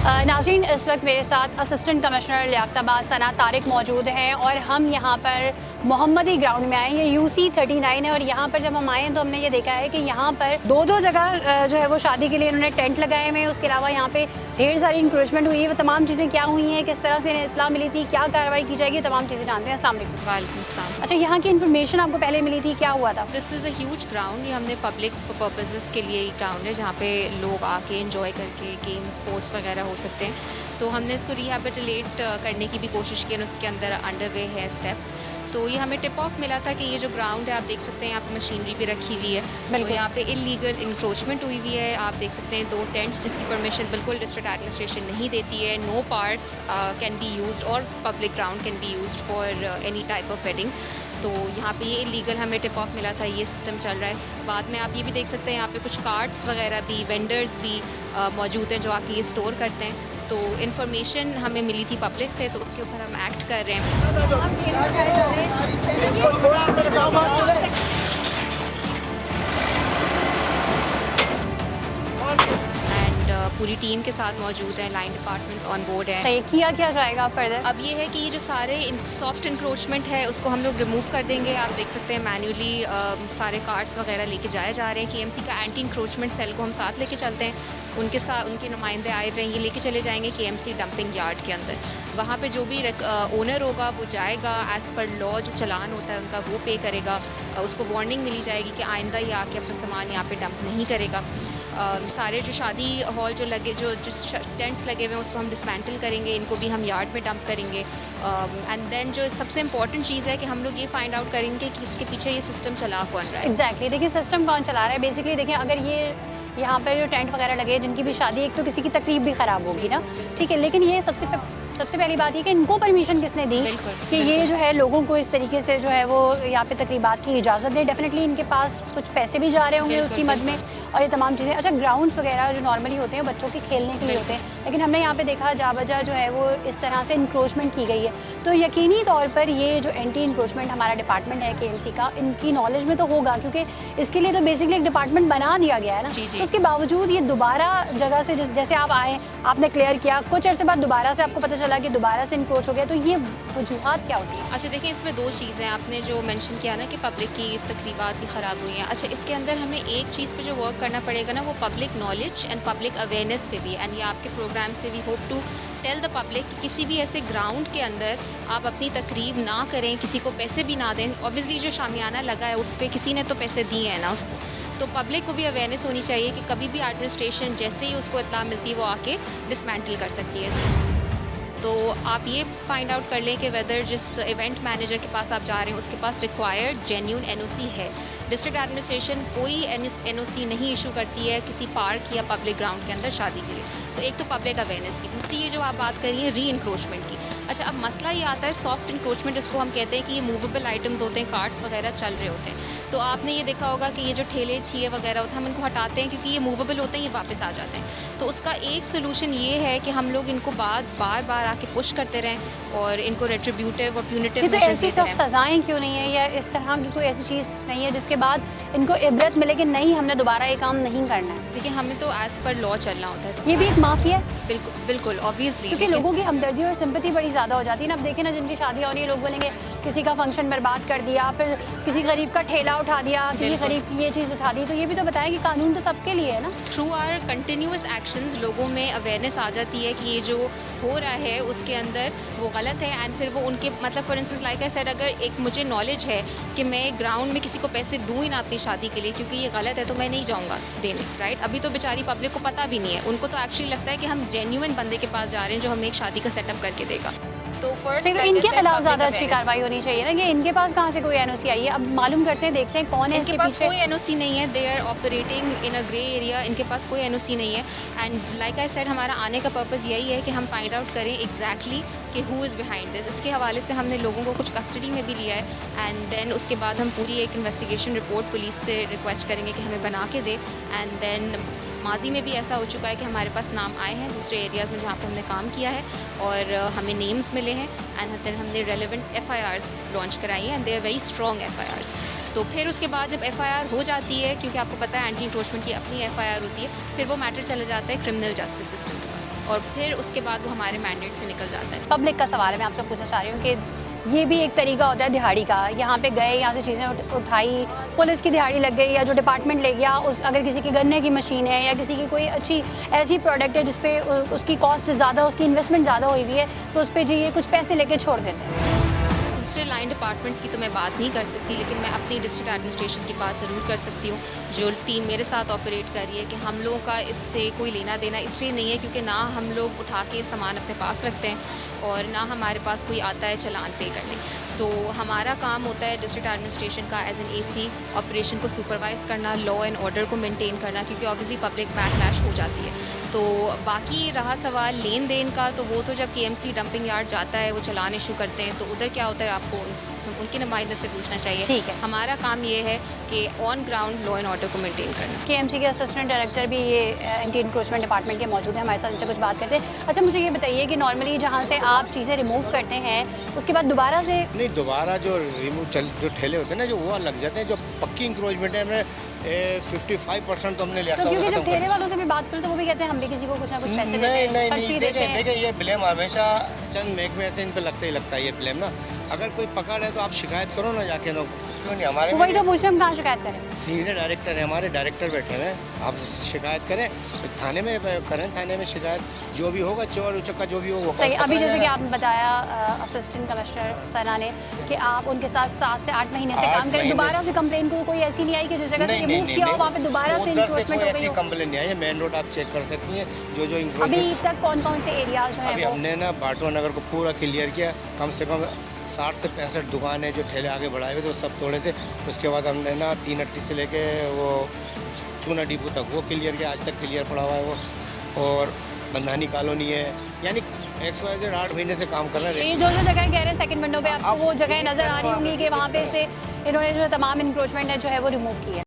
नाज़रीन, इस वक्त मेरे साथ असिस्टेंट कमिश्नर लियाकताबाद सना तारिक मौजूद हैं और हम यहाँ पर मोहम्मदी ग्राउंड में आए हैं। ये UC 39 है और यहाँ पर जब हम आए हैं तो हमने ये देखा है कि यहाँ पर दो जगह जो है वो शादी के लिए इन्होंने टेंट लगाए हुए हैं। उसके अलावा यहाँ पे ढेर सारी इंक्रोचमेंट हुई है। वो तमाम चीज़ें क्या हुई हैं, किस तरह से इत्तला मिली थी, क्या कार्रवाई की जाएगी, तमाम चीज़ें जानते हैं। अस्सलाम वालेकुम। वालेकुम अस्सलाम। अच्छा, यहाँ की इन्फॉर्मेशन आपको पहले मिली थी, क्या हुआ था? This is a huge ground. ये हमने पब्लिक पर्पसेस के लिए ग्राउंड है जहाँ पे लोग आके एंजॉय करके गेम स्पोर्ट्स वगैरह हो सकते हैं। तो हमने इसको रिहैबिलिटेट करने की भी कोशिश की और उसके अंदर अंडर वे है स्टेप्स। तो ये हमें टिप ऑफ मिला था कि ये जो ग्राउंड है, आप देख सकते हैं यहाँ पे मशीनरी भी रखी हुई है। तो यहाँ पे इलीगल इंक्रोचमेंट हुई हुई है। आप देख सकते हैं 2 टेंट्स जिसकी परमिशन बिल्कुल डिस्ट्रिक्ट एडमिनिस्ट्रेशन नहीं देती है। No parts can be used और public ground can be used for any type of wedding. तो यहाँ पे ये इलीगल हमें टिप ऑफ मिला था, ये सिस्टम चल रहा है। बाद में आप ये भी देख सकते हैं यहाँ पे कुछ कार्ट्स वगैरह भी, वेंडर्स भी मौजूद हैं जो आके ये स्टोर करते हैं। तो इन्फॉर्मेशन हमें मिली थी पब्लिक से, तो उसके ऊपर हम एक्ट कर रहे हैं। पूरी टीम के साथ मौजूद है, लाइन डिपार्टमेंट्स ऑन बोर्ड है। सही, किया क्या जाएगा फर्दर? अब ये है कि ये जो सारे सॉफ्ट इंक्रोचमेंट है उसको हम लोग रिमूव कर देंगे। आप देख सकते हैं मैन्युअली सारे कार्ड्स वगैरह लेके जाए जा रहे हैं। KMC का एंटी इंक्रोचमेंट सेल को हम साथ लेके चलते हैं। उनके साथ उनके नुमाइंदे आए हुए हैं, ये लेके चले जाएंगे KMC डंपिंग यार्ड के अंदर। वहाँ पे जो भी ओनर होगा वो जाएगा, एज़ पर लॉ जो चलान होता है उनका वो पे करेगा। उसको वार्निंग मिली जाएगी कि आइंदा ये आके अपना सामान यहाँ पे डंप नहीं करेगा। सारे जो शादी हॉल जो टेंट्स लगे हुए हैं उसको हम डिसमेंटल करेंगे, इनको भी हम यार्ड में डंप करेंगे। एंड देन जो सबसे इम्पॉर्टेंट चीज़ है कि हम लोग ये फाइंड आउट करेंगे कि इसके पीछे ये सिस्टम चला कौन रहा है। एग्जैक्टली, देखिए सिस्टम कौन चला रहा है। बेसिकली देखिए, अगर ये यहाँ पर जो टेंट वगैरह लगे हैं जिनकी भी शादी, एक तो किसी की तकरीब भी ख़राब होगी ना, ठीक है, लेकिन ये सबसे पहली बात ये कि इनको परमिशन किसने दी कि ये जो है लोगों को इस तरीके से जो है वो यहाँ पे तकरीबात की इजाज़त दे। डेफिनेटली इनके पास कुछ पैसे भी जा रहे होंगे उसकी मद में और ये तमाम चीज़ें। अच्छा, ग्राउंड्स वगैरह जो नॉर्मली होते हैं बच्चों के खेलने के लिए होते हैं, लेकिन हमने यहाँ पे देखा जा बजा जो है वो इस तरह से इंक्रोचमेंट की गई है। तो यकीनी तौर पर ये जो एंटी इंक्रोचमेंट हमारा डिपार्टमेंट है KMC का, इनकी नॉलेज में तो होगा, क्योंकि इसके लिए तो बेसिकली एक डिपार्टमेंट बना दिया गया है ना। तो उसके बावजूद ये दोबारा जगह से जैसे आप आए, आपने क्लियर किया, कुछ अर्से बाद दोबारा से आपको पता चला कि दोबारा से इंक्रोच हो गया, तो ये वजूहात क्या होती है? अच्छा देखिए, इसमें 2 चीज़ें आपने जो मेंशन किया ना कि पब्लिक की तकरीबात भी ख़राब हुई हैं। अच्छा, इसके अंदर हमें एक चीज़ पे जो वर्क करना पड़ेगा ना, वो public knowledge and public awareness पे भी। एंड ये आपके प्रोग्राम से we hope to tell the public कि किसी भी ऐसे ग्राउंड के अंदर आप अपनी तकरीब ना करें, किसी को पैसे भी ना दें। ऑब्वियसली जो शामियाना लगा है उस पर किसी ने तो पैसे दिए हैं ना उसको, तो पब्लिक को भी अवेयरनेस होनी चाहिए कि कभी भी एडमिनिस्ट्रेशन जैसे ही उसको इत्तला मिलती है वो आके डिसमेंटल कर सकती है। तो आप ये फाइंड आउट कर लें कि वेदर जिस इवेंट मैनेजर के पास आप जा रहे हैं उसके पास रिक्वायर्ड जेन्यून NOC है। डिस्ट्रिक्ट एडमिनिस्ट्रेशन कोई NOC नहीं इशू करती है किसी पार्क या पब्लिक ग्राउंड के अंदर शादी के लिए। तो एक तो पब्लिक अवेयरनेस की, दूसरी ये जो आप बात कर रही हैं री इंक्रोचमेंट की। अच्छा, अब मसला ये आता है सॉफ्ट इंक्रोचमेंट, इसको हम कहते हैं कि ये मूवेबल आइटम्स होते हैं, कार्ड्स वगैरह चल रहे होते हैं। तो आपने ये देखा होगा कि ये जो ठेले थिए वगैरह होते हैं हम इनको हटाते हैं क्योंकि ये मूवेबल होते हैं, ये वापस आ जाते हैं। तो उसका एक सोल्यूशन ये है कि हम लोग इनको बार बार आके पुश करते रहें और इनको रेट्रीब्यूटिव और प्यूनिटिव मेजर्स देते रहें। ऐसी सज़ाएं क्यों नहीं है या इस तरह की कोई ऐसी चीज़ नहीं है जिसके बाद इनको इबरत मिले कि नहीं, हमने दोबारा ये काम नहीं करना है? देखिए, हमें तो एज़ पर लॉ चलना होता है। तो ये भी एक माफिया है। बिल्कुल ऑब्वियसली, क्योंकि लोगों की हमदर्दी और सिंपैथी बड़ी ज़्यादा हो जाती है ना। अब देखें ना, जिनकी शादी हो रही है लोग बोलेंगे किसी का फंक्शन बर्बाद कर दिया, फिर किसी गरीब का ठेला उठा दिया, किसी गरीब की ये चीज़ उठा दी। तो ये भी तो बताएं कि कानून तो सबके लिए है ना। थ्रू आवर कंटिन्यूस एक्शंस लोगों में अवेयरनेस आ जाती है कि ये जो हो रहा है उसके अंदर वो गलत है। एंड फिर वो उनके मतलब for instance like I said, अगर एक मुझे नॉलेज है कि मैं ग्राउंड में किसी को पैसे दूँ ही ना अपनी शादी के लिए क्योंकि ये गलत है, तो मैं नहीं जाऊँगा देने, राइट। अभी तो बेचारी पब्लिक को पता भी नहीं है, उनको तो एक्चुअली लगता है कि हम जेन्युइन बंदे के पास जा रहे हैं जो हमें एक शादी का सेटअप करके देगा। तो फर्स्ट इनके खिलाफ ज़्यादा अच्छी कार्रवाई होनी चाहिए ना कि इनके पास कहाँ से कोई NOC आई है। अब मालूम करते हैं, देखते हैं कौन है इनके पास कोई NOC नहीं है। They are operating in a grey area, इनके पास कोई NOC नहीं है। एंड लाइक आई सेड, हमारा आने का पर्पज़ यही है कि हम फाइंड आउट करें एग्जैक्टली कि हु इज़ बिहाइंड दिस। इसके हवाले से हमने लोगों को कुछ कस्टडी में भी लिया है। एंड देन उसके बाद हम पूरी एक इन्वेस्टिगेशन रिपोर्ट पुलिस से रिक्वेस्ट करेंगे कि हमें बना के दे। एंड देन माजी में भी ऐसा हो चुका है कि हमारे पास नाम आए हैं दूसरे एरियाज़ में जहाँ पर हमने काम किया है और हमें नेम्स मिले हैं। एंड देन हमने रेलेवेंट FIRs लॉन्च कराई हैं and they are very strong FIRs। तो फिर उसके बाद जब FIR हो जाती है, क्योंकि आपको पता है एंटी इंक्रोचमेंट की अपनी FIR होती है, फिर वो मैटर चला जाता है क्रिमिनल जस्टिस सिस्टम के पास। और फिर उसके बाद वो हमारे मैंडेट से निकल जाता है। पब्लिक का सवाल है, मैं आपसे पूछना चाह रही हूँ कि ये भी एक तरीका होता है दिहाड़ी का। यहाँ पे गए, यहाँ से चीज़ें उठाई, पुलिस की दिहाड़ी लग गई, या जो डिपार्टमेंट ले गया, उस अगर किसी की गन्ने की मशीन है या किसी की कोई अच्छी ऐसी प्रोडक्ट है जिस पे उसकी कॉस्ट ज़्यादा, उसकी इन्वेस्टमेंट ज़्यादा हुई हुई है, तो उस पर जी ये कुछ पैसे लेके छोड़ देते हैं। दूसरे लाइन डिपार्टमेंट्स की तो मैं बात नहीं कर सकती, लेकिन मैं अपनी डिस्ट्रिक्ट एडमिनिस्ट्रेशन की बात ज़रूर कर सकती हूँ। जो टीम मेरे साथ ऑपरेट कर रही है कि हम लोगों का इससे कोई लेना देना इसलिए नहीं है क्योंकि ना हम लोग उठा के सामान अपने पास रखते हैं और ना हमारे पास कोई आता है चलान पे करने। तो हमारा काम होता है डिस्ट्रिक्ट एडमिनिस्ट्रेशन का एज एन एसी ऑपरेशन को सुपरवाइज़ करना, लॉ एंड ऑर्डर को मेंटेन करना, क्योंकि ऑब्वियसली पब्लिक बैकलैश हो जाती है। तो बाकी रहा सवाल लेन देन का, तो वो तो जब KMC डंपिंग यार्ड जाता है, वो चलान इशू करते हैं, तो उधर क्या होता है आपको उनके नुमाइंदे से पूछना चाहिए। ठीक है। हमारा काम ये है कि on ground law and order को मेंटेन करना। KMC के असिस्टेंट डायरेक्टर भी ये एंटी इंक्रोचमेंट डिपार्टमेंट के मौजूद हैं हमारे साथ, इनसे कुछ बात करते हैं। अच्छा, मुझे ये बताइए कि नॉर्मली जहाँ से आप चीज़ें रिमूव करते हैं उसके बाद दोबारा से नहीं, दोबारा जो जो ठेले होते हैं ना, जो वो लग जाते हैं। जो पक्की इंक्रोचमेंट है, हमने 55% तो हमने लिया तो था, क्योंकि वो जब खत्म कर ठेले दिया। वालों से भी बात करूँ तो वो भी कहते हैं हम भी किसी को कुछ ना कुछ पैसे देते नहीं हैं, नहीं पर्ची नहीं, देते हैं। देखिए ये ब्लेम हमेशा चंद महकमे ऐसे इन पे लगता ही लगता है, ये ब्लेम ना। अगर कोई पकड़ है तो आप शिकायत करो ना जाके, ना क्यों नहीं। हमारे वही तो पूछ रहे हम कहाँ शिकायत करें। सीनियर डायरेक्टर है, हमारे डायरेक्टर बैठे हुए हैं, आप शिकायत करें, थाने में करें, थाने में शिकायत जो भी होगा, चोर उचक्का जो भी हो वो सही। अभी पकड़ा जैसे कि जाएगा। आपने बताया असिस्टेंट कमिश्नर सना ने कि आप उनके साथ 7 से 8 महीने से 8 काम करें, महीने दोबारा से- से कंप्लेन कोई ऐसी नहीं आई कि जिस जगह से नहीं रिमूव नहीं किया हो नहीं, वहाँ पे दोबारा से उधर से इंक्रोचमेंट कोई हो गई ऐसी हो। कंप्लेन नहीं आई है। मेन रोड आप चेक कर सकती हैं, जो इंक्रोचमेंट अभी तक कौन कौन से एरियाज जो अभी हैं वो हमने ना बाटवा नगर को पूरा क्लियर किया। कम से कम 60 से 65 दुकानें जो ठेले आगे बढ़ाए हुए थे वो सब तोड़े थे। उसके बाद हमने ना 3 अट्टी से लेके वो चूना डिपो तक वो क्लियर किया, आज तक क्लियर पड़ा हुआ है वो। और बंधानी कॉलोनी है, यानी XYZ 8 महीने से काम कर रहे हैं। ये जो जगह कह रहे हैं सेकंड विंडो पे आपको वो जगह नज़र आ रही होंगी कि वहाँ पे से इन्होंने जो तमाम इंक्रोचमेंट है जो है वो रिमूव की है।